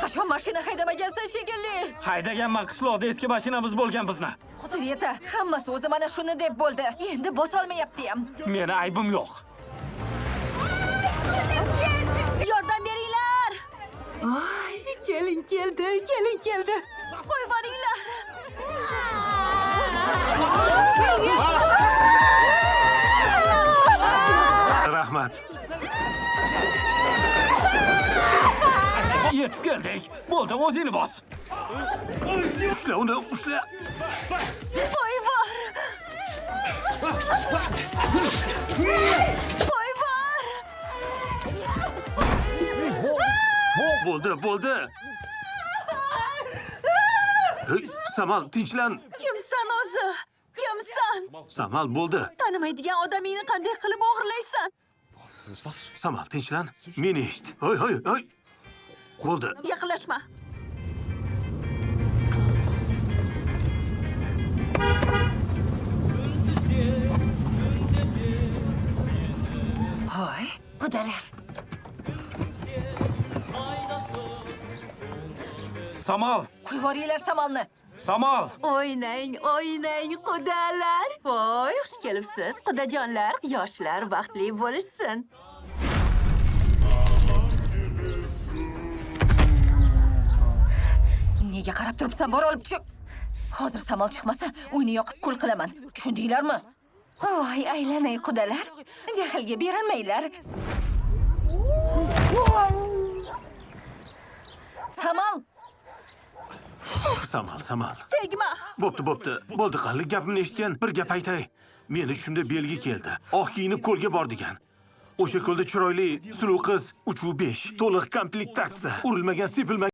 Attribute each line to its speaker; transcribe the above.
Speaker 1: qachon mashina haydamagansan shekilli.
Speaker 2: Haydaganman, qishloqda eski mashinamiz bo'lgan bizni.
Speaker 1: Sveta, hammasi o'zi mana shuni deb bo'ldi. Endi bosolmayapti ham.
Speaker 2: Meni aybim yo'q.
Speaker 3: Yordam beringlar!
Speaker 1: Voy, kelin keldi.
Speaker 3: Qo'yib yuboringlar!
Speaker 4: Rahmat.
Speaker 2: Yetib keldik. Bo'ldi, o'zingni bos.
Speaker 4: Ushla uni, ushla.
Speaker 3: Qo'yib yubor! Qo'yib yubor!
Speaker 4: Bo'ldi. Hey, Samal, tinchlan.
Speaker 3: Kimsan o'zi? Kimsan?
Speaker 4: Samal, bo'ldi.
Speaker 3: Tanimaydigan odamingni qanday qilib o'g'irlaysan?
Speaker 4: Samal, tinchlan. Meni eshit. Hoy. Bo'ldi.
Speaker 3: Yaqinlashma.
Speaker 1: Voy, qudalar.
Speaker 2: Samal,
Speaker 1: Qo'yib yuboringlar samalni.
Speaker 2: Samal.
Speaker 3: O'ynang, qudalar. Voy, xush kelibsiz, qudajonlar. Yoshlar baxtli bo'lishsin.
Speaker 1: Nega qarab turibsan? Bor olib chiq. Hozir samal chiqmasa, uyni yoqib kul qilaman. Tushundinglarmi? Voy, aylanay qudalar. Jahlga berilmanglar. Samal,
Speaker 4: Samal.
Speaker 3: Tegma!
Speaker 4: Bo'pti. Bo'ldi, qalli gapimni eshitgan. Bir gap aytay. Meni shunda belgi keldi. Oq kiyinib ko'lga bordigan. O'sha ko'lda chiroyli, suluv qiz 3 u 5, to'liq komplektatsiya, urilmagan, sepilmagan